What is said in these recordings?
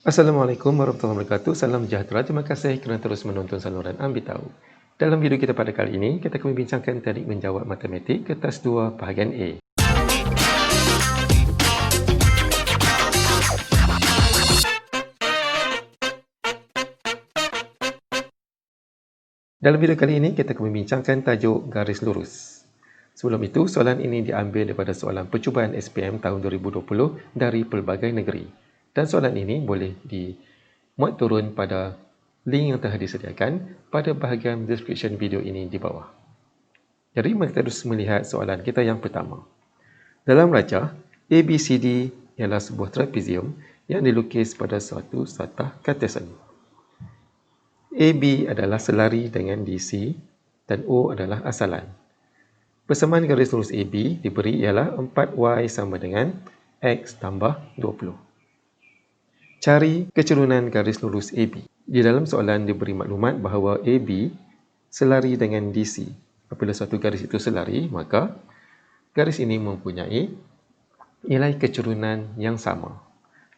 Assalamualaikum warahmatullahi wabarakatuh. Salam sejahtera. Terima kasih kerana terus menonton saluran Ambil Tahu. Dalam video kita pada kali ini, kita akan membincangkan teknik menjawab matematik kertas 2 bahagian A. Dalam video kali ini, kita akan membincangkan tajuk garis lurus. Sebelum itu, soalan ini diambil daripada soalan percubaan SPM tahun 2020 dari pelbagai negeri. Dan soalan ini boleh dimuat turun pada link yang telah disediakan pada bahagian description video ini di bawah. Jadi, mari kita terus melihat soalan kita yang pertama. Dalam rajah, ABCD ialah sebuah trapezium yang dilukis pada suatu satah Cartesian. AB adalah selari dengan DC dan O adalah asalan. Persamaan garis lurus AB diberi ialah 4Y sama dengan X tambah 20. Cari kecerunan garis lurus AB. Di dalam soalan diberi maklumat bahawa AB selari dengan DC. Apabila suatu garis itu selari, maka garis ini mempunyai nilai kecerunan yang sama.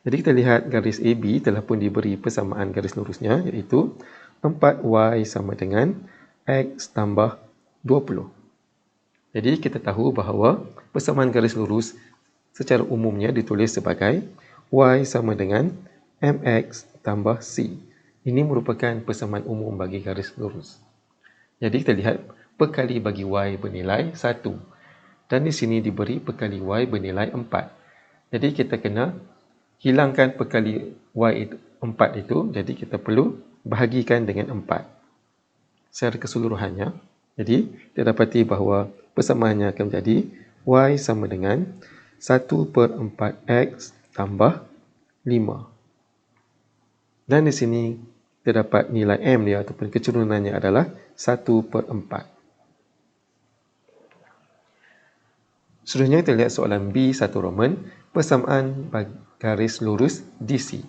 Jadi kita lihat garis AB telah pun diberi persamaan garis lurusnya, iaitu 4Y sama dengan X tambah 20. Jadi kita tahu bahawa persamaan garis lurus secara umumnya ditulis sebagai Y sama dengan MX tambah C. Ini merupakan persamaan umum bagi garis lurus. Jadi kita lihat perkali bagi Y bernilai 1. Dan di sini diberi perkali Y bernilai 4. Jadi kita kena hilangkan perkali Y 4 itu. Jadi kita perlu bahagikan dengan 4 secara keseluruhannya. Jadi kita dapati bahawa persamaannya akan menjadi Y sama dengan 1/4X tambah 5. Dan di sini terdapat nilai M dia ataupun kecerunannya adalah 1/4. Seterusnya kita lihat soalan B1 Roman, persamaan garis lurus DC.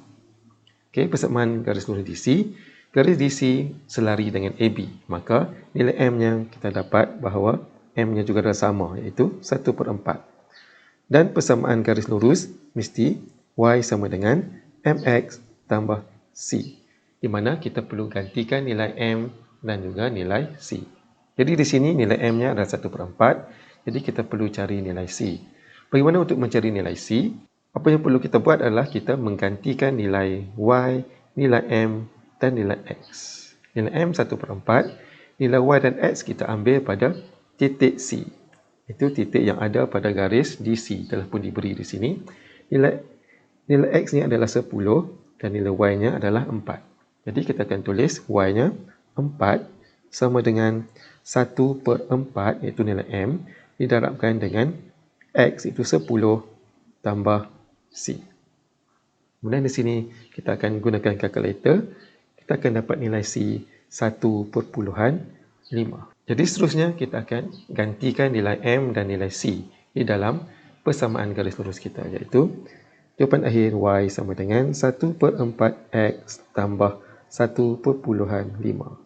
Okey, persamaan garis lurus DC. Garis DC selari dengan AB. Maka nilai M-nya kita dapat bahawa M-nya juga adalah sama, iaitu 1/4. Dan persamaan garis lurus mesti Y sama dengan MX tambah C. Di mana kita perlu gantikan nilai M dan juga nilai C. Jadi di sini nilai M-nya adalah 1/4. Jadi kita perlu cari nilai C. Bagaimana untuk mencari nilai C? Apa yang perlu kita buat adalah kita menggantikan nilai Y, nilai M dan nilai X. Nilai M 1/4, nilai Y dan X kita ambil pada titik C. Itu titik yang ada pada garis DC, telah pun diberi di sini. Nilai X ni adalah 10 dan nilai Y-nya adalah 4. Jadi kita akan tulis Y-nya 4 sama dengan 1/4, iaitu nilai M, didarabkan dengan X, itu 10 tambah C. Kemudian di sini kita akan gunakan kalkulator. Kita akan dapat nilai C 1/5. Jadi seterusnya kita akan gantikan nilai M dan nilai C di dalam persamaan garis lurus kita, iaitu jawapan akhir Y sama dengan 1/4X tambah 1/5.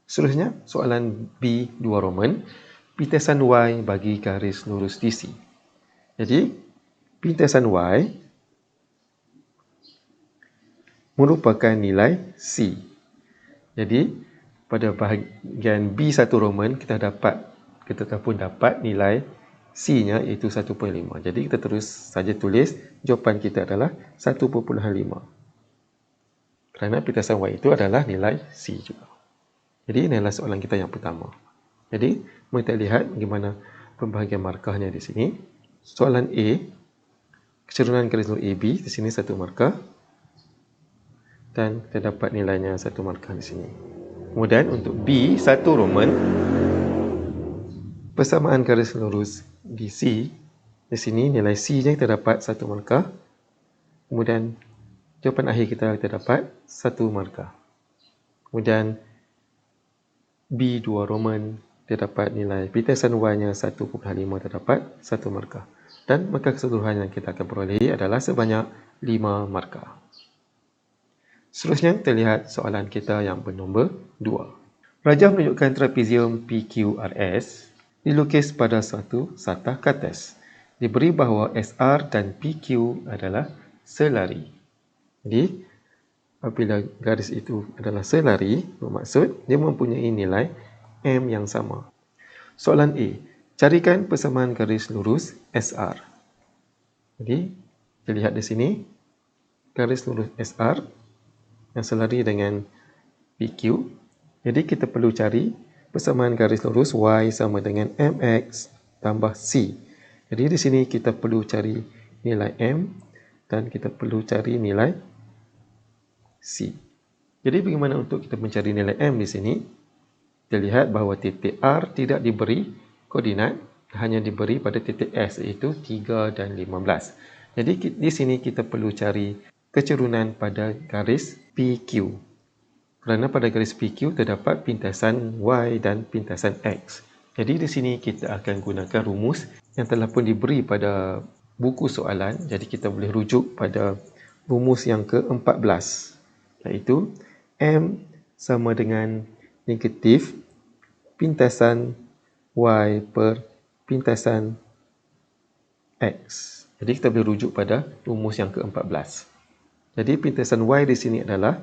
Seterusnya soalan B2 Roman, pintasan Y bagi garis lurus DC. Jadi pintasan Y merupakan nilai C. Jadi pada bahagian B1 Roman kita pun dapat nilai C-nya iaitu 1/5. Jadi kita terus saja tulis jawapan kita adalah 1/5. Kerana pintasan Y itu adalah nilai C juga. Jadi ini adalah soalan kita yang pertama. Jadi mari kita lihat bagaimana pembahagian markahnya di sini. Soalan A, kecerunan garis lurus AB, di sini 1 markah. Dan kita dapat nilainya 1 markah di sini. Kemudian untuk B1 Roman, persamaan garis lurus DC, di sini nilai C-nya kita dapat 1 markah. Kemudian jawapan akhir kita dapat 1 markah. Kemudian B2 Roman, dia dapat nilai pintasan Y-nya 1/5, terdapat 1 markah. Dan markah keseluruhan yang kita akan perolehi adalah sebanyak 5 markah. Seterusnya kita lihat soalan kita yang bernombor 2. Rajah menunjukkan trapezium PQRS dilukis pada suatu satah Cartes. Diberi bahawa SR dan PQ adalah selari. Jadi, apabila garis itu adalah selari, bermaksud dia mempunyai nilai M yang sama. Soalan A. Carikan persamaan garis lurus SR. Jadi, kita lihat di sini, garis lurus SR yang selari dengan PQ. Jadi, kita perlu cari persamaan garis lurus Y sama dengan MX tambah C. Jadi, di sini kita perlu cari nilai M dan kita perlu cari nilai C. Jadi, bagaimana untuk kita mencari nilai M di sini? Kita lihat bahawa titik R tidak diberi koordinat, hanya diberi pada titik S, iaitu 3 dan 15. Jadi, di sini kita perlu cari kecerunan pada garis PQ. Kerana pada garis PQ terdapat pintasan Y dan pintasan X. Jadi, di sini kita akan gunakan rumus yang telah pun diberi pada buku soalan. Jadi, kita boleh rujuk pada rumus yang ke-14. Iaitu M sama dengan negatif pintasan Y per pintasan X. Jadi kita boleh rujuk pada rumus yang ke-14. Jadi pintasan Y di sini adalah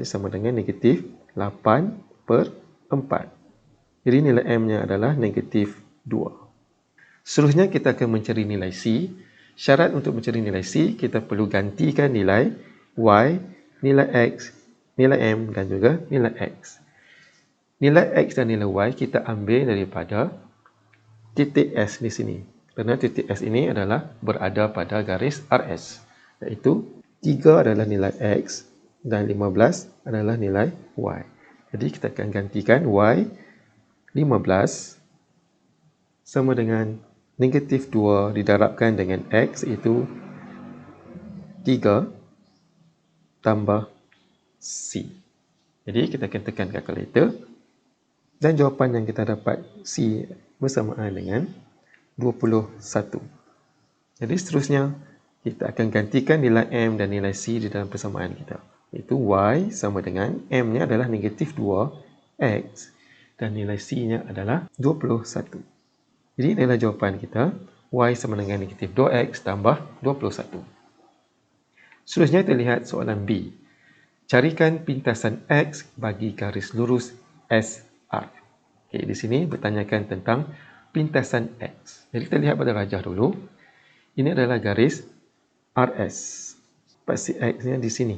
sama dengan negatif 8 per 4. Jadi nilai M-nya adalah negatif 2. Seterusnya kita akan mencari nilai C. Syarat untuk mencari nilai C, kita perlu gantikan nilai Y, nilai X, nilai M dan juga nilai X. Nilai X dan nilai Y kita ambil daripada titik S di sini. Kerana titik S ini adalah berada pada garis RS. Iaitu 3 adalah nilai X dan 15 adalah nilai Y. Jadi kita akan gantikan Y 15 sama dengan negatif 2 didarabkan dengan X iaitu 3 tambah C. Jadi kita akan tekan kalkulator dan jawapan yang kita dapat C bersamaan dengan 21. Jadi seterusnya kita akan gantikan nilai M dan nilai C di dalam persamaan kita. Iaitu Y sama dengan M-nya adalah negatif 2X dan nilai C-nya adalah 21. Jadi inilah jawapan kita. Y sama dengan negatif 2X tambah 21. Seterusnya kita lihat soalan B. Carikan pintasan X bagi garis lurus SR. Okay, di sini bertanyakan tentang pintasan X. Jadi kita lihat pada rajah dulu. Ini adalah garis RS. Spasi X-nya di sini.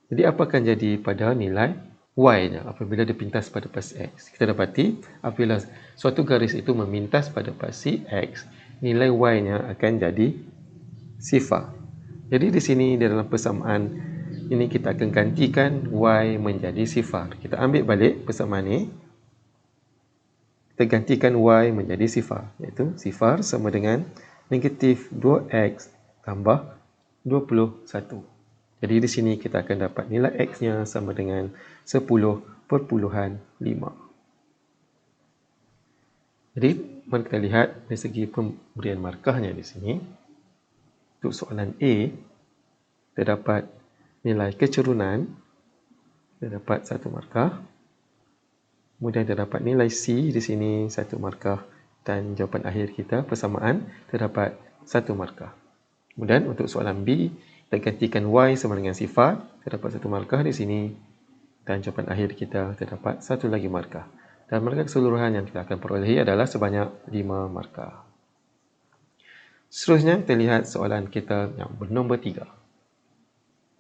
Jadi apa akan jadi pada nilai Y-nya apabila dipintas pada pasi X? Kita dapati apabila suatu garis itu memintas pada pasi X, nilai Y-nya akan jadi sifar. Jadi di sini dalam persamaan ini kita akan gantikan Y menjadi sifar. Kita ambil balik persamaan ini. Kita gantikan Y menjadi sifar. Iaitu sifar sama dengan negatif 2X tambah 21. Jadi di sini kita akan dapat nilai X-nya sama dengan 10.5. Jadi mari kita lihat dari segi pemberian markahnya di sini. Untuk soalan A, terdapat nilai kecerunan, terdapat 1 markah. Kemudian terdapat nilai C di sini 1 markah dan jawapan akhir kita persamaan terdapat 1 markah. Kemudian untuk soalan B, kita gantikan Y sama dengan sifar, terdapat 1 markah di sini dan jawapan akhir kita terdapat 1 lagi markah. Dan markah keseluruhan yang kita akan perolehi adalah sebanyak 5 markah. Seterusnya kita lihat soalan kita yang bernombor 3.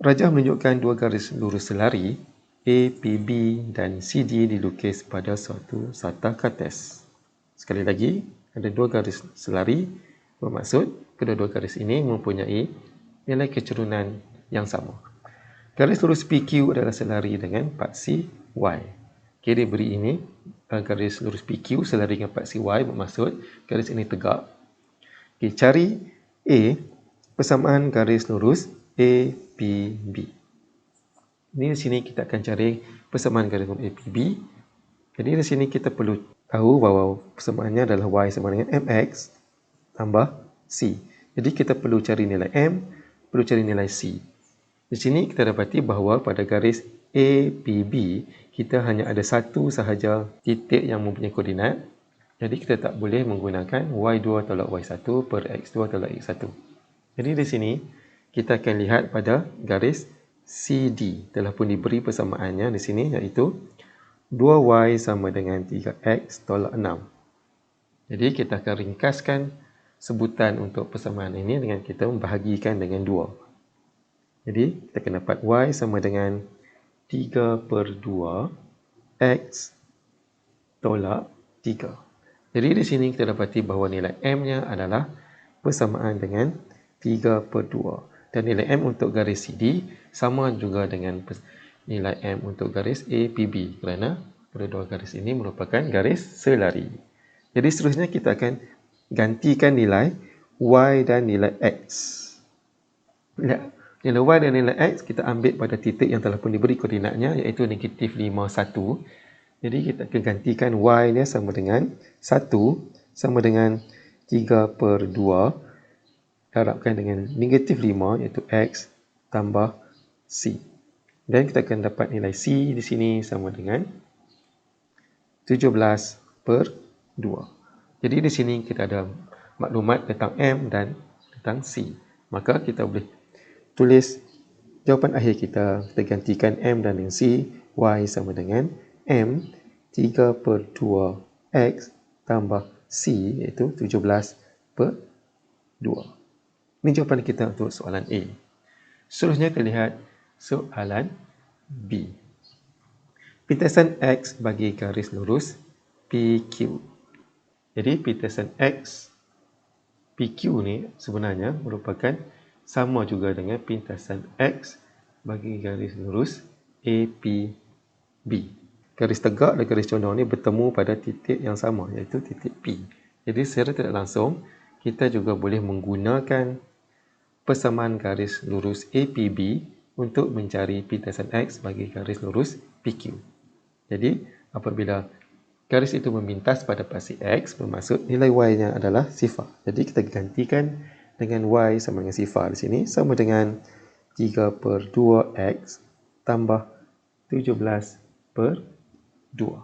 Rajah menunjukkan 2 garis lurus selari A, P, B dan CD dilukis pada suatu sata kartes. Sekali lagi, ada 2 garis selari, bermaksud kedua-dua garis ini mempunyai nilai kecerunan yang sama. Garis lurus PQ adalah selari dengan paksi Y. Okay, diberi ini garis lurus PQ selari dengan paksi Y, bermaksud garis ini tegak. Okay, cari A, persamaan garis lurus APB. Ini di sini kita akan cari persamaan garis lurus APB. Jadi di sini kita perlu tahu bahawa persamaannya adalah Y sama dengan MX tambah C. Jadi kita perlu cari nilai M, perlu cari nilai C. Di sini kita dapati bahawa pada garis APB kita hanya ada satu sahaja titik yang mempunyai koordinat. Jadi kita tak boleh menggunakan Y2 tolak Y1 per X2 tolak X1. Jadi di sini kita akan lihat pada garis CD telah pun diberi persamaannya di sini, iaitu 2y sama dengan 3x tolak 6. Jadi kita akan ringkaskan sebutan untuk persamaan ini dengan kita membahagikan dengan 2. Jadi kita akan dapat y sama dengan 3/2 x tolak 3. Jadi di sini kita dapati bahawa nilai m-nya adalah bersamaan dengan 3/2. Dan nilai m untuk garis CD sama juga dengan nilai m untuk garis APB kerana kedua garis ini merupakan garis selari. Jadi seterusnya kita akan gantikan nilai y dan nilai x. Nilai y dan nilai x kita ambil pada titik yang telah pun diberi koordinatnya, iaitu negatif 5, 1. Jadi kita akan gantikan y-nya sama dengan 1 sama dengan 3/2 darabkan dengan negatif 5, iaitu x tambah c. Dan kita akan dapat nilai c di sini sama dengan 17/2. Jadi di sini kita ada maklumat tentang m dan tentang c. Maka kita boleh tulis jawapan akhir kita. Kita gantikan m dan c. Y sama dengan m 3/2 x tambah c, iaitu 17/2. Ini jawapan kita untuk soalan A. Seterusnya kita lihat soalan B. Pintasan X bagi garis lurus PQ. Jadi pintasan X PQ ni sebenarnya merupakan sama juga dengan pintasan X bagi garis lurus APB. Garis tegak dan garis condong ni bertemu pada titik yang sama, iaitu titik P. Jadi secara tidak langsung kita juga boleh menggunakan persamaan garis lurus APB untuk mencari pintasan X bagi garis lurus PQ. Jadi, apabila garis itu memintas pada pasi X, bermaksud nilai Y-nya adalah sifar. Jadi, kita gantikan dengan Y sama dengan sifar di sini, sama dengan 3/2X tambah 17/2.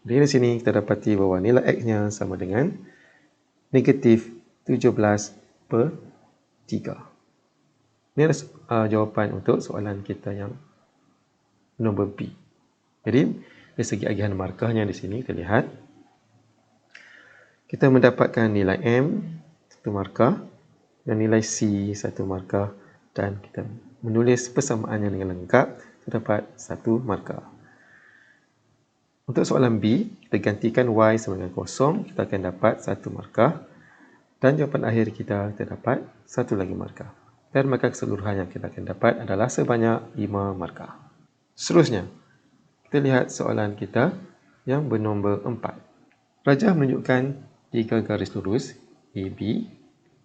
Jadi, di sini kita dapati bahawa nilai X-nya sama dengan negatif 17/3. Ini adalah jawapan untuk soalan kita yang nombor B. Jadi, dari segi agihan markahnya di sini, kita lihat kita mendapatkan nilai M 1 markah dan nilai C 1 markah, dan kita menulis persamaannya dengan lengkap, terdapat 1 markah. Untuk soalan B, kita gantikan Y sama dengan 0, kita akan dapat 1 markah. Dan jawapan akhir kita terdapat 1 lagi markah. Dan markah keseluruhan yang kita akan dapat adalah sebanyak 5 markah. Seterusnya, kita lihat soalan kita yang bernombor 4. Rajah menunjukkan 3 garis lurus AB,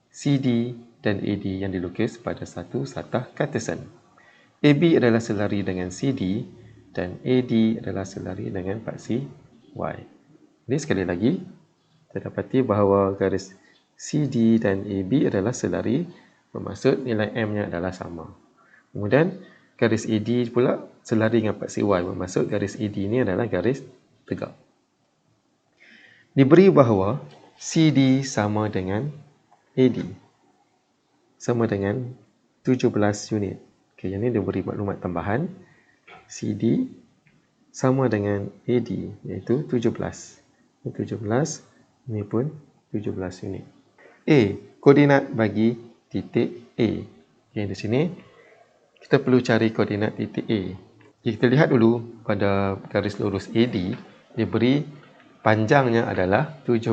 CD dan AD yang dilukis pada satu satah Cartesian. AB adalah selari dengan CD dan AD adalah selari dengan paksi Y. Jadi sekali lagi, kita dapati bahawa garis CD dan AB adalah selari, bermaksud nilai M-nya adalah sama. Kemudian garis AD pula selari dengan paksi Y, bermaksud garis AD ini adalah garis tegak. Diberi bahawa CD sama dengan AD, sama dengan 17 unit. Okey, yang ini diberi maklumat tambahan. CD sama dengan AD, iaitu 17. Ini 17, ini pun 17 unit. A. Koordinat bagi titik A. Okay, di sini kita perlu cari koordinat titik A. Okay, kita lihat dulu pada garis lurus AD, diberi panjangnya adalah 17.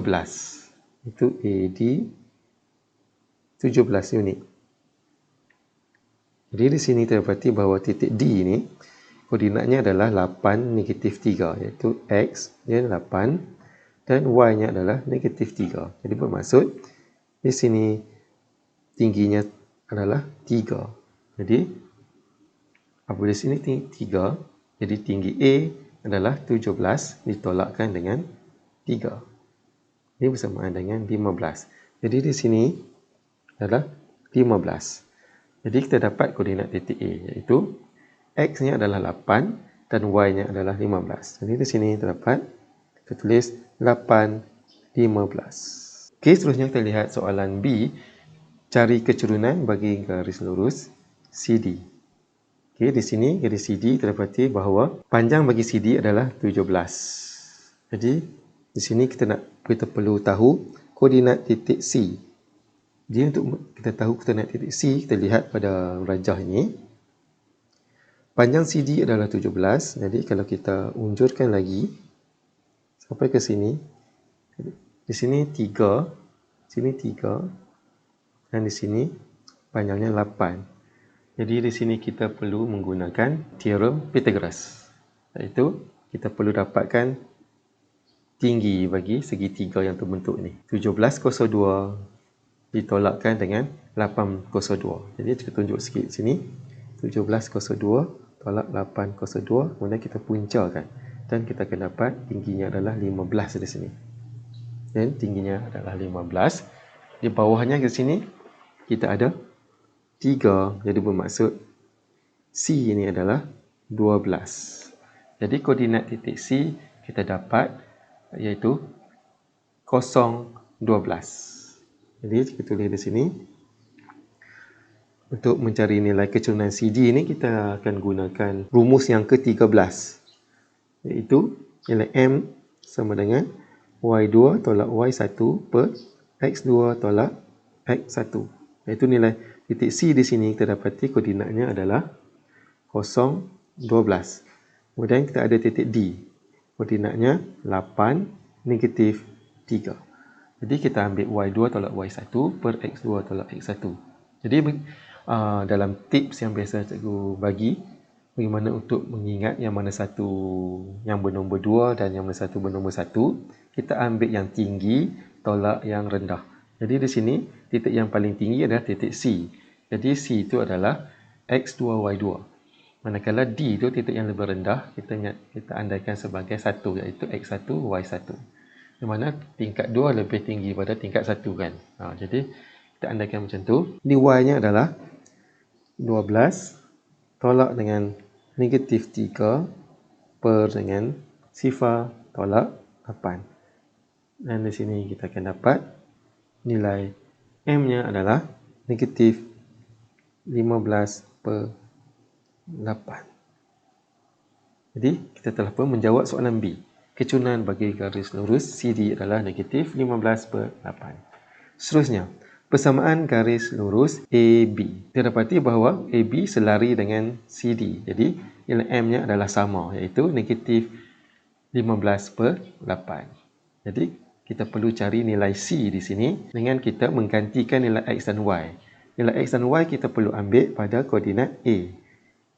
Itu AD 17 unit. Jadi di sini terdapati bahawa titik D ini koordinatnya adalah 8, negatif 3, iaitu X dia 8 dan Y-nya adalah negatif 3. Jadi bermaksud di sini tingginya adalah 3. Jadi apabila di sini tinggi 3, jadi tinggi A adalah 17 ditolakkan dengan 3. Ini bersamaan dengan 15. Jadi di sini adalah 15. Jadi kita dapat koordinat titik A, iaitu X-nya adalah 8 dan Y-nya adalah 15. Jadi di sini terdapat, kita tulis 8, 15. Okey, seterusnya kita lihat soalan B. cari kecurunan bagi garis lurus CD. Okey, di sini garis CD terdapati bahawa panjang bagi CD adalah 17. Jadi di sini kita perlu tahu koordinat titik C. Jadi untuk kita tahu koordinat titik C, kita lihat pada rajah ini. Panjang CD adalah 17. Jadi kalau kita unjurkan lagi sampai ke sini, di sini 3, sini 3, dan di sini panjangnya 8. Jadi di sini kita perlu menggunakan teorem Pythagoras. Iaitu kita perlu dapatkan tinggi bagi segitiga yang terbentuk ni. 1702 ditolakkan dengan 802. Jadi kita tunjuk sikit sini. 1702 tolak 802, kemudian kita puncakan. Dan kita akan dapat tingginya adalah 15 di sini. Dan tingginya adalah 15. Di bawahnya di sini kita ada 3, jadi bermaksud C ini adalah 12. Jadi koordinat titik C kita dapat iaitu 0,12. Jadi kita tulis di sini. Untuk mencari nilai kecurunan CD ini kita akan gunakan rumus yang ke-13. Iaitu nilai M sama dengan Y2 tolak Y1 per X2 tolak X1. Iaitu nilai titik C di sini kita dapati koordinatnya adalah 0,12. Kemudian kita ada titik D. Koordinatnya 8, negatif 3. Jadi kita ambil Y2 tolak Y1 per X2 tolak X1. Jadi dalam tips yang biasa cikgu bagi, bagaimana untuk mengingat yang mana satu yang bernombor 2 dan yang mana satu bernombor 1, kita ambil yang tinggi tolak yang rendah. Jadi di sini titik yang paling tinggi adalah titik C. Jadi C itu adalah X2 Y2. Manakala D itu titik yang lebih rendah, kita andaikan sebagai 1, iaitu X1 Y1. Di mana tingkat 2 lebih tinggi pada tingkat 1 kan. Jadi kita andaikan macam tu. Di Y-nya adalah 12 tolak dengan negatif 3 per dengan sifar tolak 8. Dan di sini kita akan dapat nilai M-nya adalah negatif 15 per 8. Jadi kita telah pun menjawab soalan B. Kecurunan bagi garis lurus CD adalah negatif 15 per 8. Seterusnya, persamaan garis lurus AB. Kita dapati bahawa AB selari dengan CD. Jadi nilai M-nya adalah sama, iaitu negatif 15 per 8. Jadi kita perlu cari nilai C di sini dengan kita menggantikan nilai X dan Y. Nilai X dan Y kita perlu ambil pada koordinat A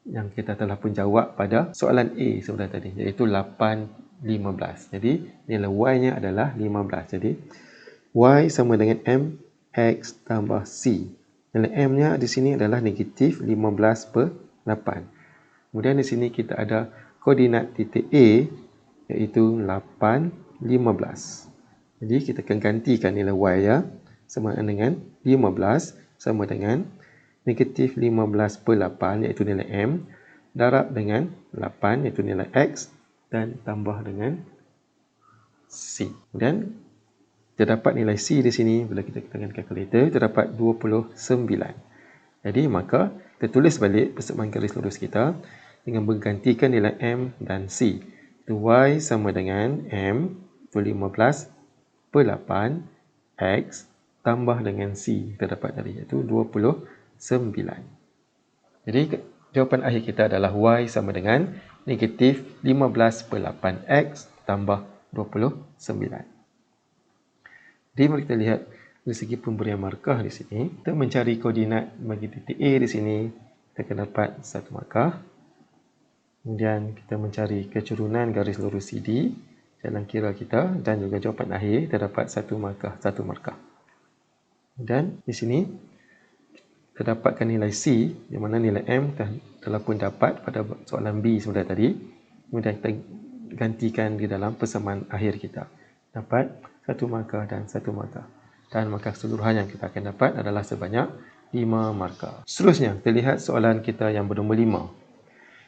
yang kita telah pun jawab pada soalan A sebentar tadi, iaitu 8, 15. Jadi nilai Y-nya adalah 15. Jadi Y sama dengan M X tambah C. Nilai M-nya di sini adalah negatif 15 per 8. Kemudian di sini kita ada koordinat titik A iaitu 8, 15. Jadi kita akan gantikan nilai Y ya sama dengan 15 sama dengan negatif 15 per 8 iaitu nilai M darab dengan 8 iaitu nilai X dan tambah dengan C. Kemudian kita dapat nilai C di sini bila kita gunakan kalkulator, kita dapat 29. Jadi maka kita tulis balik persamaan garis lurus kita dengan menggantikan nilai M dan C. Itu Y sama dengan M itu 15 per 8 X tambah dengan C kita dapat tadi iaitu 29. Jadi jawapan akhir kita adalah Y sama dengan negatif 15 per 8 X tambah 29. Jadi mari kita lihat dari segi pemberian markah di sini. Kita mencari koordinat bagi titik A di sini, kita akan dapat 1 markah. Kemudian kita mencari kecurunan garis lurus CD dalam kira kita dan juga jawapan akhir, kita dapat 1 markah. Dan di sini kita dapatkan nilai C, di mana nilai M telah pun dapat pada soalan B sebentar tadi. Kemudian kita gantikan di dalam persamaan akhir kita. Dapat 1 markah dan 1 markah. Dan markah keseluruhan yang kita akan dapat adalah sebanyak 5 markah. Seterusnya, kita lihat soalan kita yang bernombor 5.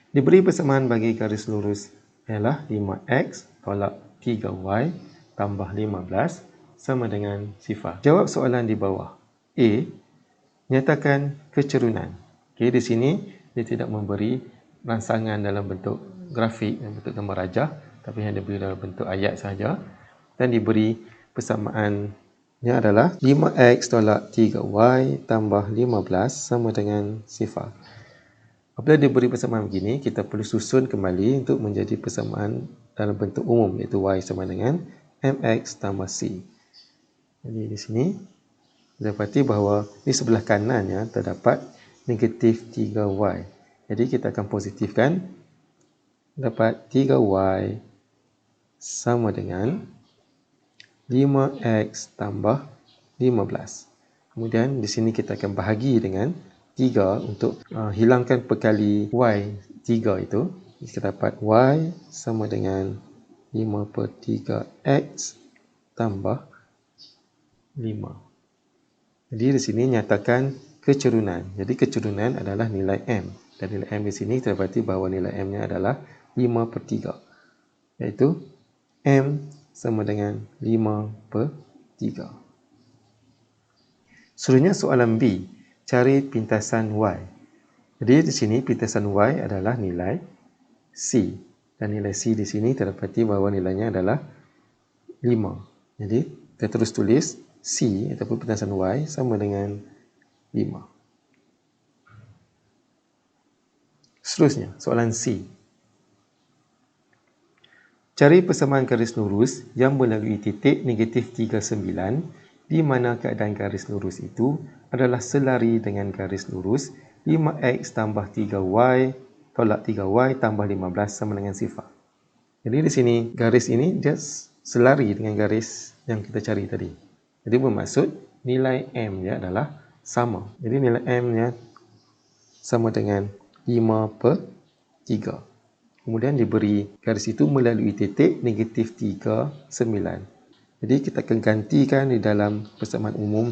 Diberi persamaan bagi garis lurus ialah 5X tolak 3Y tambah 15 sama dengan sifar. Jawab soalan di bawah. A. nyatakan kecerunan. Okey, di sini dia tidak memberi rangsangan dalam bentuk grafik, dalam bentuk gambar rajah, tapi hanya diberi dalam bentuk ayat sahaja, dan diberi persamaannya adalah 5x tolak 3y tambah 15 sama dengan 0. Apabila diberi persamaan begini, kita perlu susun kembali untuk menjadi persamaan dalam bentuk umum, iaitu y sama dengan mx tambah c. Jadi di sini dapati bahawa di sebelah kanannya terdapat negatif 3y. Jadi kita akan positifkan, dapat 3y sama dengan 5x tambah 15. Kemudian di sini kita akan bahagi dengan 3 untuk hilangkan perkali y 3 itu. Kita dapat y sama dengan 5/3x tambah 5. Jadi di sini nyatakan kecerunan. Jadi kecerunan adalah nilai M. Dan nilai M di sini terdapati bahawa nilai M-nya adalah 5/3. Iaitu M sama dengan 5/3. Seterusnya soalan B. Cari pintasan Y. Jadi di sini pintasan Y adalah nilai C. Dan nilai C di sini terdapati bahawa nilainya adalah 5. Jadi kita terus tulis C ataupun pintasan Y sama dengan 5. Seterusnya, soalan C. Cari persamaan garis lurus yang melalui titik negatif 39 di mana keadaan garis lurus itu adalah selari dengan garis lurus 5x tambah 3y tolak 3y tambah 15 sama dengan 0. Jadi di sini garis ini dia selari dengan garis yang kita cari tadi. Jadi bermaksud nilai M-nya adalah sama. Jadi nilai M-nya sama dengan 5/3. Kemudian diberi garis itu melalui titik negatif 39. Jadi kita akan gantikan di dalam persamaan umum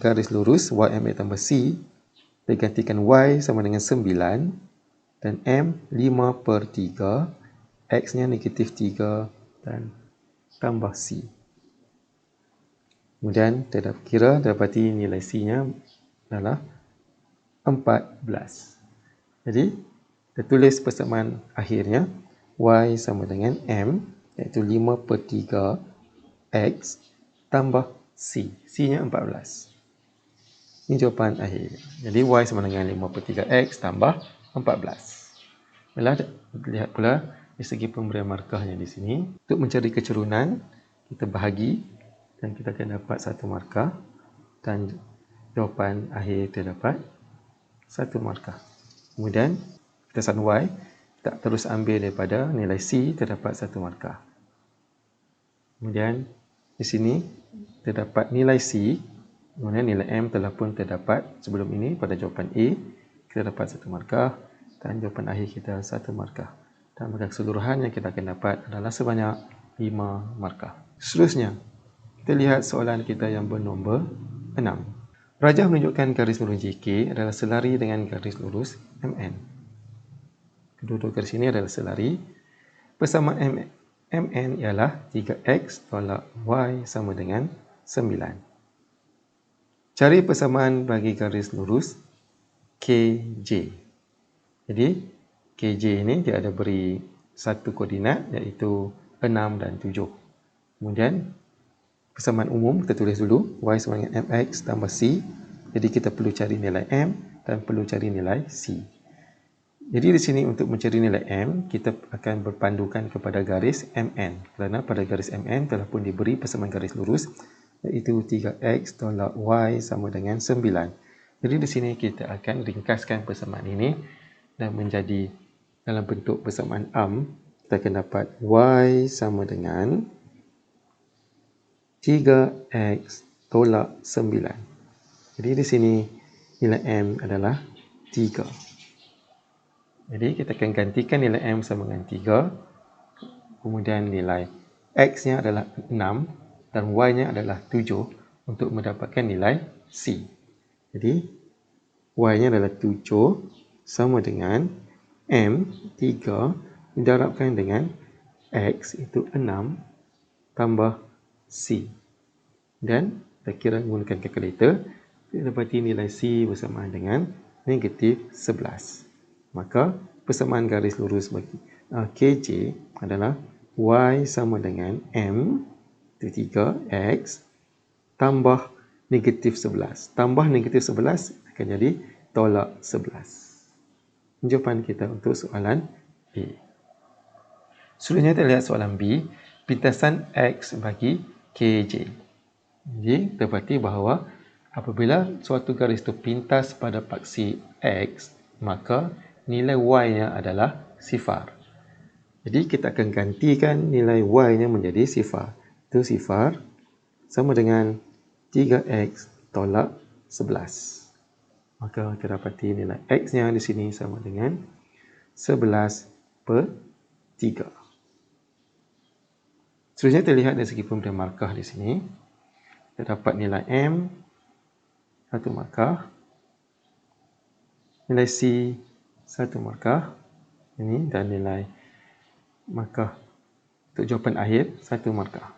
garis lurus YM tambah C. Kita gantikan Y sama dengan 9 dan M 5/3. X-nya negatif 3 dan tambah C. Kemudian kita kira dapati nilai C-nya adalah 14. Jadi kita tulis persamaan akhirnya Y sama dengan M iaitu 5/3 X tambah C. C-nya 14. Ini jawapan akhir. Jadi Y sama dengan 5/3 X tambah 14. Lihat pula di segi pemberian markahnya di sini. Untuk mencari kecerunan, kita bahagi dan kita akan dapat 1 markah dan jawapan akhir terdapat 1 markah. Kemudian pintasan Y kita terus ambil daripada nilai C terdapat 1 markah. Kemudian di sini terdapat nilai C, kemudian nilai M telah pun terdapat sebelum ini pada jawapan A. Kita dapat 1 markah dan jawapan akhir kita 1 markah. Dan markah keseluruhan yang kita akan dapat adalah sebanyak 5 markah. Seterusnya, kita lihat soalan kita yang bernombor 6. Rajah menunjukkan garis lurus JK adalah selari dengan garis lurus MN. Kedua-dua garis ini adalah selari. Persamaan MN ialah 3x tolak y sama dengan 9. Cari persamaan bagi garis lurus KJ. Jadi KJ ini dia ada beri satu koordinat iaitu 6 dan 7. Kemudian persamaan umum kita tulis dulu y sama dengan mx tambah c. Jadi kita perlu cari nilai m dan perlu cari nilai c. Jadi di sini untuk mencari nilai m, kita akan berpandukan kepada garis mn. Kerana pada garis mn telah pun diberi persamaan garis lurus iaitu 3x tolak y sama dengan 9. Jadi di sini kita akan ringkaskan persamaan ini dan menjadi dalam bentuk persamaan am. Kita akan dapat y sama dengan 3x tolak 9. Jadi di sini nilai m adalah 3. Jadi kita akan gantikan nilai m sama dengan 3. Kemudian nilai x-nya adalah 6 dan y-nya adalah 7 untuk mendapatkan nilai c. Jadi y-nya adalah 7 sama dengan m 3 didarabkan dengan x itu 6 tambah c. Dan kita kira menggunakan kalkulator kita dapati nilai C bersamaan dengan negatif 11. Maka persamaan garis lurus bagi KJ adalah Y sama dengan M, itu 3, X, tambah negatif 11. Tambah negatif 11 akan jadi tolak 11. Jawapan kita untuk soalan A. Seterusnya kita lihat soalan B, pintasan X bagi KJ. Jadi, dapati bahawa apabila suatu garis itu pintas pada paksi X, maka nilai Y-nya adalah sifar. Jadi, kita akan gantikan nilai Y-nya menjadi sifar. Itu sifar sama dengan 3X tolak 11. Maka kita dapati nilai X-nya di sini sama dengan 11/3. Seterusnya kita lihat dari segi pemberian markah di sini. Kita dapat nilai M 1 markah, nilai C 1 markah ini, dan nilai markah untuk jawapan akhir 1 markah.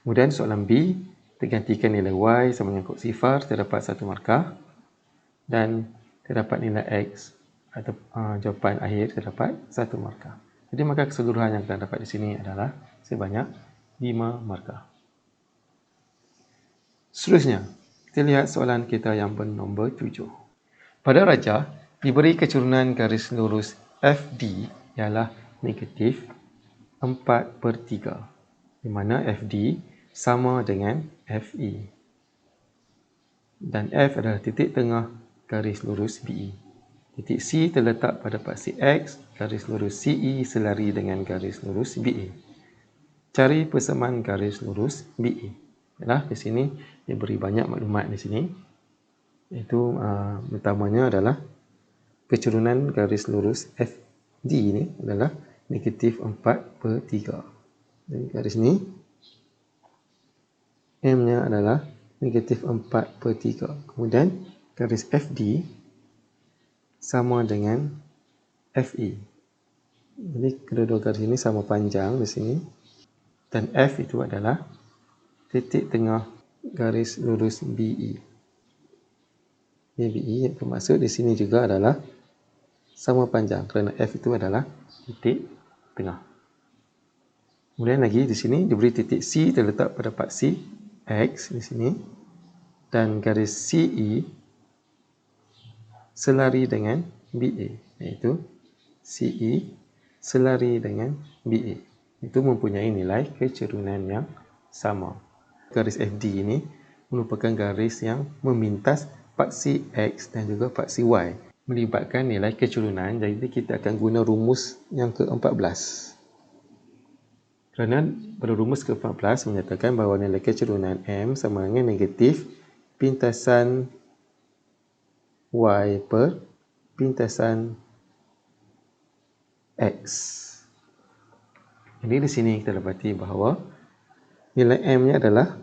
Kemudian soalan B, kita gantikan nilai Y sama dengan kod sifar, kita dapat 1 markah, dan kita dapat nilai X atau jawapan akhir kita dapat 1 markah. Jadi maka keseluruhan yang kita dapat di sini adalah sebanyak 5 markah. Seterusnya, kita lihat soalan kita yang bernombor 7. Pada rajah, diberi kecurunan garis lurus FD ialah negatif 4/3, di mana FD sama dengan FE. Dan F adalah titik tengah garis lurus BE. Titik C terletak pada paksi X, garis lurus CE selari dengan garis lurus BE. Cari persamaan garis lurus BE. Di sini diberi banyak maklumat di sini. Itu pertamanya adalah kecurunan garis lurus FD ini adalah negatif 4/3. Jadi garis ini M-nya adalah negatif 4/3. Kemudian garis FD sama dengan FE. Jadi kedua-dua garis ini sama panjang di sini. Dan F itu adalah titik tengah garis lurus BE. BE yang bermaksud di sini juga adalah sama panjang kerana F itu adalah titik tengah. Kemudian lagi di sini diberi titik C terletak pada paksi X di sini, dan garis CE selari dengan BA, iaitu CE selari dengan BA. Itu mempunyai nilai kecerunan yang sama. Garis FD ini merupakan garis yang memintas paksi X dan juga paksi Y, melibatkan nilai kecerunan. Jadi kita akan guna rumus yang ke-14. Kerana pada rumus ke-14 menyatakan bahawa nilai kecerunan M sama dengan negatif pintasan Y per pintasan X. Jadi di sini kita dapati bahawa nilai M-nya adalah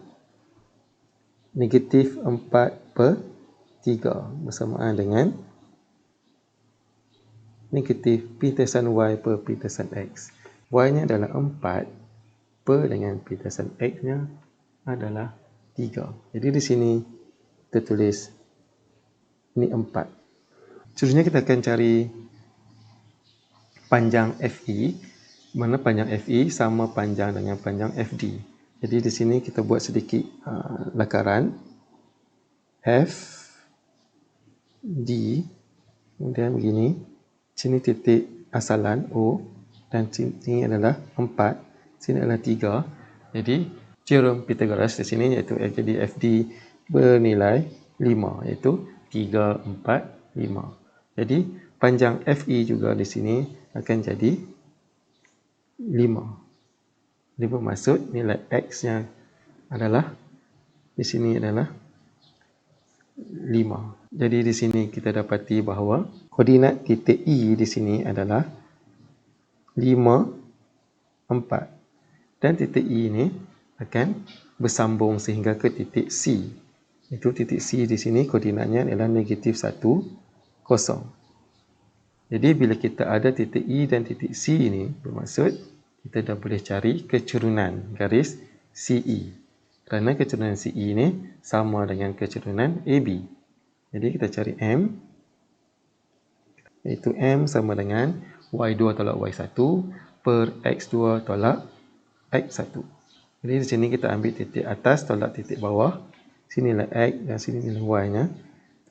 negatif 4/3 bersamaan dengan negatif pintasan Y per pintasan X. Y-nya adalah 4 per dengan pintasan X-nya adalah 3. Jadi di sini kita tulis ini 4. Seterusnya kita akan cari panjang FE, mana panjang FE sama panjang dengan panjang FD. Jadi di sini kita buat sedikit lakaran F D, kemudian begini, sini titik asalan O, dan sini adalah 4, sini adalah 3. Jadi teorem Pythagoras di sini iaitu jadi FD bernilai 5, iaitu 3, 4, 5. Jadi panjang FE juga di sini akan jadi 5. Ini bermaksud nilai X-nya adalah di sini adalah 5. Jadi di sini kita dapati bahawa koordinat titik E di sini adalah 5, 4. Dan titik E ini akan bersambung sehingga ke titik C. Itu titik C di sini koordinatnya adalah negatif 1, 0. Jadi bila kita ada titik E dan titik C ini, bermaksud kita dah boleh cari kecerunan garis CE. Kerana kecerunan CE ni sama dengan kecerunan AB. Jadi kita cari M, iaitu M sama dengan Y2 tolak Y1 per X2 tolak X1. Jadi di sini kita ambil titik atas tolak titik bawah. Sini nilai X dan sini nilai Y nya.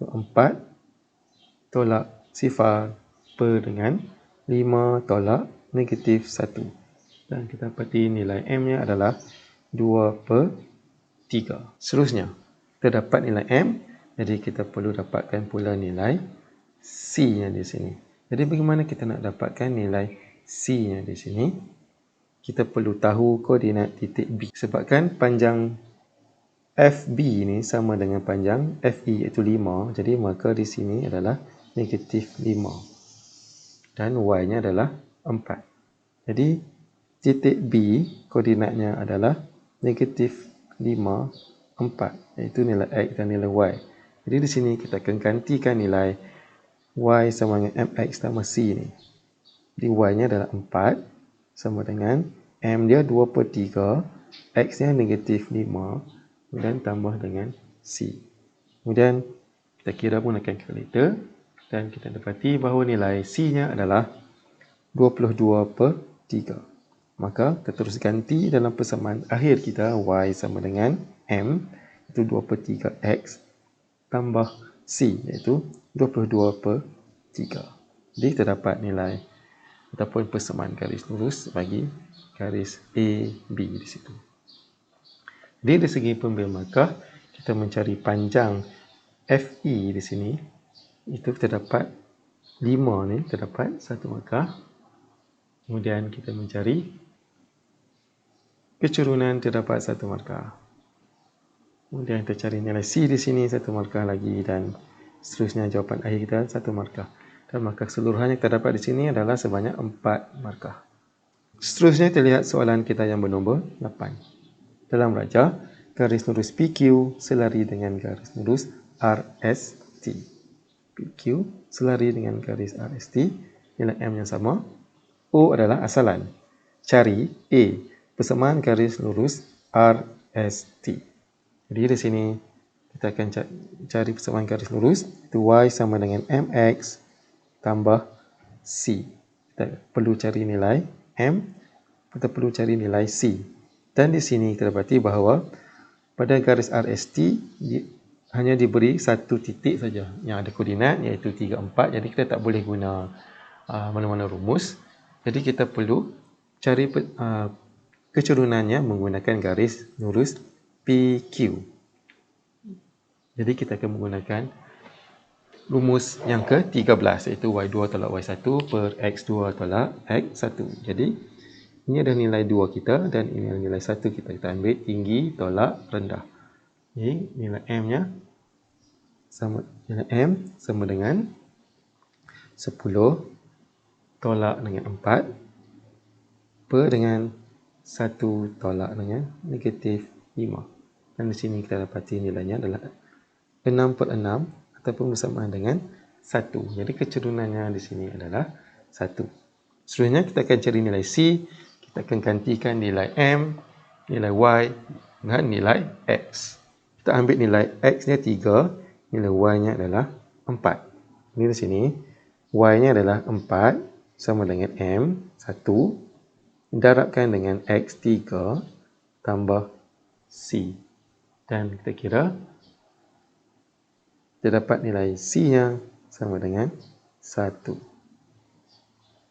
4 tolak sifar per dengan 5 tolak negatif 1. Dan kita dapati nilai M nya adalah 2 per 3. Seterusnya, kita dapat nilai M. Jadi kita perlu dapatkan pula nilai C nya di sini. Jadi bagaimana kita nak dapatkan nilai C nya di sini? Kita perlu tahu koordinat titik B. Sebabkan panjang FB ni sama dengan panjang FE iaitu 5. Jadi maka di sini adalah negatif 5. Dan Y nya adalah 4. Jadi titik B koordinatnya adalah negatif 5, 4. Iaitu nilai X dan nilai Y. Jadi di sini kita akan gantikan nilai Y sama dengan MX tambah C ni. Jadi Y nya adalah 4 sama dengan M dia 2 per 3, X nya negatif 5, kemudian tambah dengan C. Kemudian kita kira menggunakan kalkulator dan kita dapati bahawa nilai C nya adalah 22 per 3. Maka kita terus ganti dalam persamaan akhir kita Y sama dengan M itu 2 per 3 X tambah C iaitu 22 per 3. Jadi kita dapat nilai ataupun persamaan garis lurus bagi garis AB di situ. Jadi dari segi pemberian markah, kita mencari panjang FE di sini. Itu kita dapat 5 ni, kita dapat 1 markah. Kemudian kita mencari kecerunan, terdapat 1 markah. Kemudian kita cari nilai C di sini 1 markah lagi dan seterusnya jawapan akhir kita 1 markah. Dan markah keseluruhan yang terdapat di sini adalah sebanyak 4 markah. Seterusnya kita lihat soalan kita yang bernombor 8. Dalam raja, garis lurus PQ selari dengan garis lurus RST. PQ selari dengan garis RST, nilai M yang sama. O adalah asalan. Cari A, persamaan garis lurus RST. Jadi di sini kita akan cari persamaan garis lurus. Itu Y sama dengan MX tambah C. Kita perlu cari nilai M, kita perlu cari nilai C. Dan di sini kita dapati bahawa pada garis RST hanya diberi satu titik saja yang ada koordinat iaitu 3, 4. Jadi kita tak boleh guna mana-mana rumus. Jadi kita perlu cari kecerunannya menggunakan garis lurus PQ. Jadi kita akan menggunakan rumus yang ke-13 iaitu Y2 tolak Y1 per X2 tolak X1. Jadi ini adalah nilai 2 kita dan ini adalah nilai 1 kita. Kita ambil tinggi tolak rendah. Jadi nilai M nya sama dengan 10 tolak dengan 4 per dengan 1 tolak dengan negatif 5. Dan di sini kita dapati nilainya adalah 6 per 6 ataupun bersamaan dengan 1. Jadi kecerunannya di sini adalah 1. Seterusnya kita akan cari nilai C. Kita akan gantikan nilai M, nilai Y dengan nilai X. Kita ambil nilai X nya 3, nilai Y nya adalah 4. Ini di sini Y nya adalah 4 sama dengan M 1 darabkan dengan X 3 tambah C. Dan kita kira kita dapat nilai C nya sama dengan 1.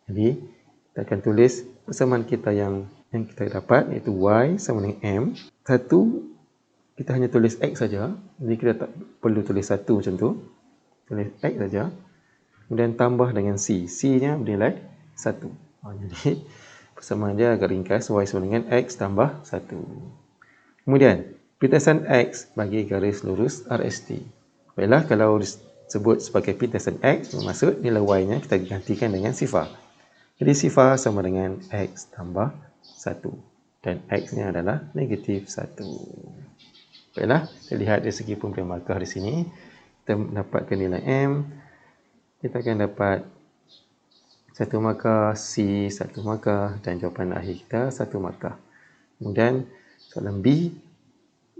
Jadi kita akan tulis persamaan kita yang kita dapat iaitu Y sama dengan M. 1 kita hanya tulis X saja. Jadi kita tak perlu tulis 1 macam tu. Tulis X saja. Kemudian tambah dengan C. C nya bernilai 1. Jadi persamaan dia agak ringkas. Y sama dengan X tambah 1. Kemudian pintasan X bagi garis lurus RST. Baiklah, kalau disebut sebagai pintasan X, bermaksud nilai Y nya kita gantikan dengan sifar. Jadi sifar sama dengan X tambah 1. Dan X nya adalah negatif 1. Baiklah, kita lihat dari segi pemberian markah di sini. Kita mendapatkan nilai M. Kita akan dapat 1 markah, C 1 markah dan jawapan akhir kita 1 markah. Kemudian soalan B.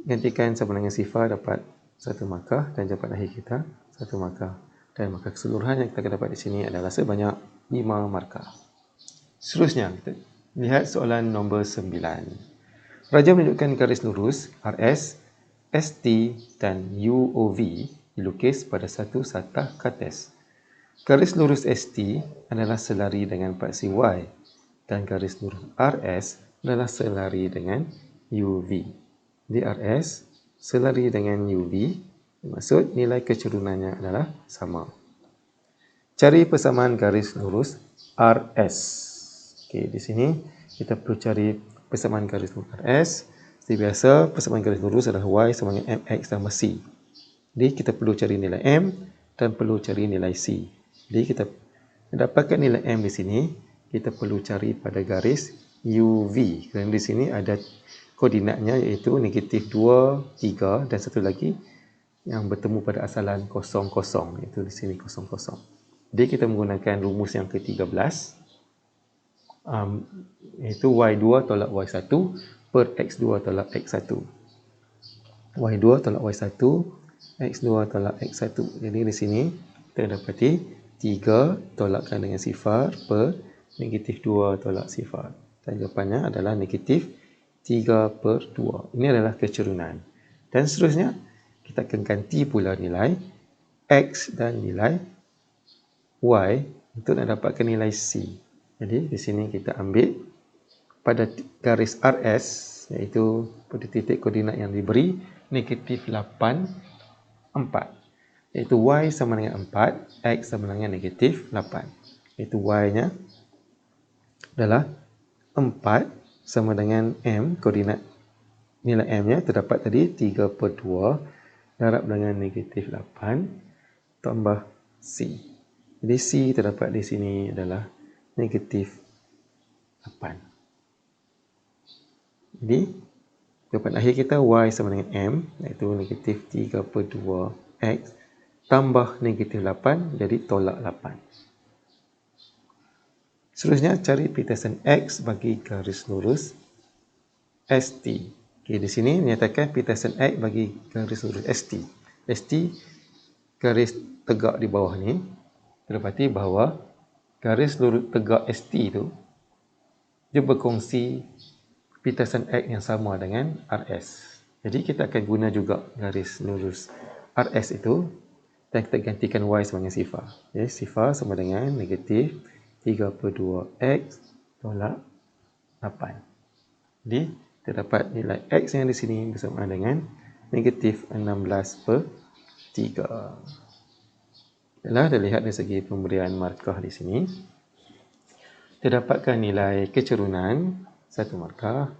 gantikan sama dengan sifar dapat 1 markah dan jawapan akhir kita 1 markah. Dan markah keseluruhan yang kita akan dapat di sini adalah sebanyak 5 markah. Seterusnya, kita lihat soalan nombor 9. Raja menunjukkan garis lurus RS, ST dan UOV dilukis pada satu satah kartes. Garis lurus ST adalah selari dengan paksi Y dan garis lurus RS adalah selari dengan UV. Di RS selari dengan UV, maksud nilai kecerunannya adalah sama. Cari persamaan garis lurus RS. Okey, di sini kita perlu cari persamaan garis lurus RS. Seperti biasa, persamaan garis lurus adalah Y sama dengan MX tambah C. Jadi kita perlu cari nilai M dan perlu cari nilai C. Jadi kita dapatkan nilai M di sini, kita perlu cari pada garis UV. Kerana di sini ada koordinatnya iaitu negatif 2, 3 dan satu lagi yang bertemu pada asalan 0, 0. Iaitu di sini 0, 0. Jadi kita menggunakan rumus yang ke-13. Iaitu Y2 tolak Y1 per X2 tolak X1. Y2 tolak Y1, X2 tolak X1. Jadi di sini kita dapati 3 tolakkan dengan sifar per negatif 2 tolak sifar. Dan jawapannya adalah negatif 3 per 2. Ini adalah kecerunan. Dan seterusnya, kita akan ganti pula nilai X dan nilai Y untuk nak dapatkan nilai C. Jadi di sini kita ambil pada garis RS, iaitu pada titik koordinat yang diberi negatif 8, 4. Iaitu Y sama dengan 4, X sama dengan negatif 8. Iaitu Y-nya adalah 4 sama dengan M, koordinat nilai M-nya terdapat tadi 3 per 2 darab dengan negatif 8 tambah C. Jadi C terdapat di sini adalah negatif 8. Jadi jawapan akhir kita Y sama dengan M, iaitu negatif 3 per 2 X tambah negatif 8, jadi tolak 8. Seterusnya, cari pitasan X bagi garis lurus ST. Okay, di sini menyatakan pitasan X bagi garis lurus ST. ST, garis tegak di bawah ni, terdapati bahawa garis lurus tegak ST itu dia berkongsi pitasan X yang sama dengan RS. Jadi kita akan guna juga garis lurus RS itu dan kita gantikan Y sebagai sifar. Okay, sifar sama dengan negatif 3 per 2 X tolak 8. Jadi terdapat nilai X yang di sini bersama dengan negatif 16 per 3. Telah dilihat dari segi pemberian markah di sini. Terdapatkan nilai kecerunan 1 markah,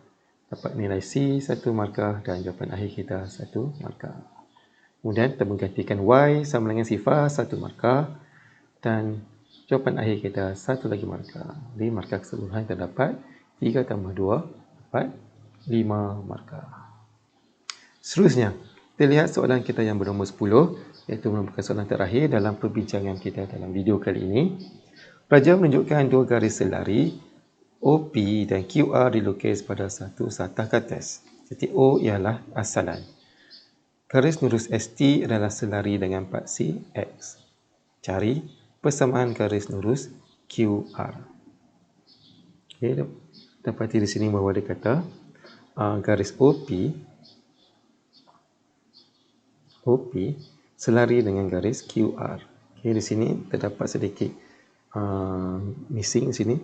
dapat nilai C 1 markah dan jawapan akhir kita 1 markah. Kemudian kita menggantikan Y sama dengan sifar 1 markah dan jawapan akhir kita 1 lagi markah. Jadi markah keseluruhan terdapat 3 tambah 2 dapat 5 markah. Seterusnya, kita lihat soalan kita yang bernombor 10, iaitu merupakan soalan terakhir dalam perbincangan kita dalam video kali ini. Raja menunjukkan dua garis selari OP dan QR dilukis pada satu satah kartes. Jadi O ialah asalan. Garis lurus ST adalah selari dengan paksi X. Cari persamaan garis lurus QR. Okay, dapati di sini bahawa dia kata garis OP selari dengan garis QR. Okay, di sini terdapat sedikit missing di sini.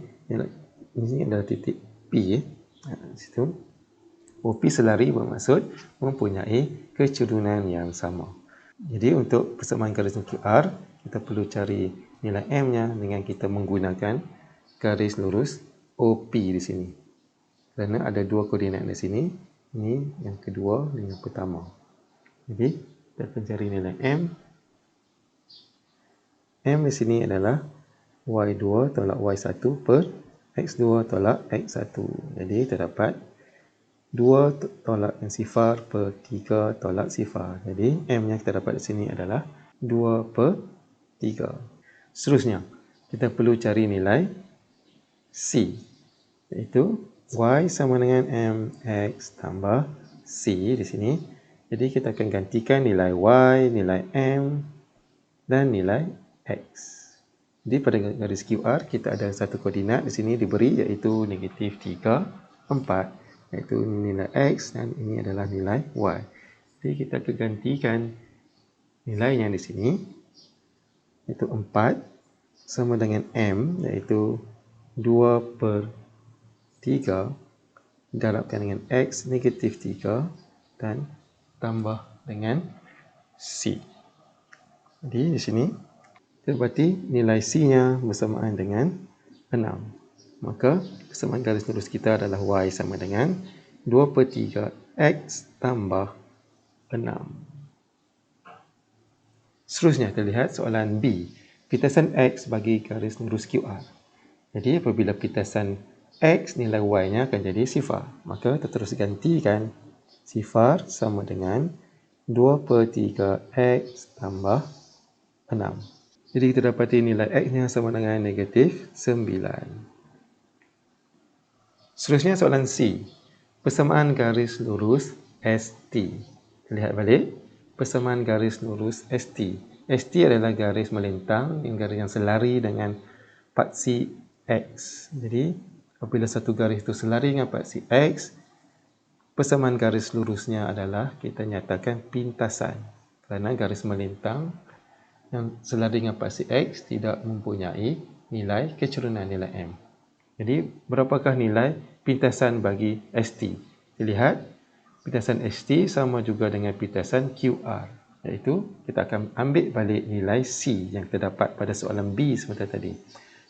Ini adalah titik P. Di situ. OP selari bermaksud mempunyai kecerunan yang sama. Jadi untuk persamaan garis QR, kita perlu cari nilai M-nya dengan kita menggunakan garis lurus OP di sini. Kerana ada dua koordinat di sini. Ini yang kedua dan yang pertama. Jadi kita akan cari nilai M. M di sini adalah Y2 tolak Y1 per X2 tolak X1. Jadi terdapat 2 tolak yang sifar per 3 tolak sifar. Jadi M yang kita dapat di sini adalah 2 per 3. Seterusnya, kita perlu cari nilai C. Iaitu Y sama dengan MX tambah C di sini. Jadi kita akan gantikan nilai Y, nilai M dan nilai X. Jadi pada garis QR kita ada satu koordinat di sini diberi iaitu negatif 3, 4, iaitu nilai X dan ini adalah nilai Y. Jadi kita akan gantikan nilainya di sini iaitu 4 sama dengan M iaitu 2/3 darabkan dengan X negatif 3 dan tambah dengan C. Jadi di sini berarti nilai C-nya bersamaan dengan 6. Maka persamaan garis lurus kita adalah Y sama dengan 2/3 X tambah 6. Seterusnya kita lihat soalan B. Pitasan X bagi garis lurus QR. Jadi apabila pitasan X nilai Y-nya akan jadi sifar. Maka kita terus gantikan sifar sama dengan 2/3 X tambah 6. Jadi kita dapati nilai X-nya sama dengan negatif 9. Seterusnya soalan C. Persamaan garis lurus ST. Lihat balik. Persamaan garis lurus ST. ST adalah garis melintang yang garis yang selari dengan paksi X. Jadi apabila satu garis itu selari dengan paksi X, persamaan garis lurusnya adalah kita nyatakan pintasan. Kerana garis melintang yang selari dengan paksi X tidak mempunyai nilai kecerunan nilai M. Jadi, berapakah nilai pintasan bagi ST? Dilihat, pintasan ST sama juga dengan pintasan QR. Iaitu, kita akan ambil balik nilai C yang kita dapat pada soalan B sebentar tadi.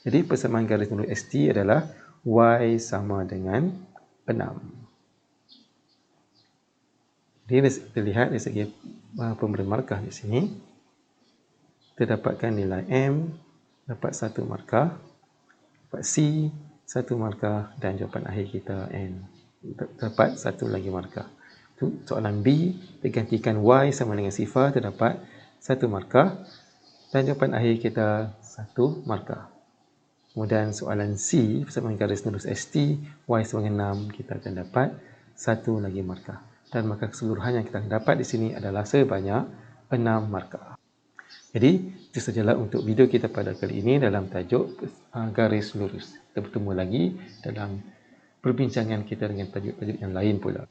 Jadi, persamaan garis lurus ST adalah Y sama dengan 6. Jadi, kita lihat dari segi pemberi markah di sini. Kita dapatkan nilai M, dapat 1 markah, dapat C, 1 markah dan jawapan akhir kita N. Dapat 1 lagi markah. Itu soalan B, kita gantikan Y sama dengan sifar, terdapat 1 markah dan jawapan akhir kita 1 markah. Kemudian soalan C, persamaan garis lurus ST, Y sama dengan 6, kita akan dapat 1 lagi markah. Dan markah keseluruhan yang kita dapat di sini adalah sebanyak 6 markah. Jadi, itu sajalah untuk video kita pada kali ini dalam tajuk garis lurus. Kita bertemu lagi dalam perbincangan kita dengan tajuk-tajuk yang lain pula.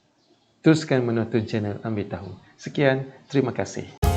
Teruskan menonton channel Ambil Tahu. Sekian, terima kasih.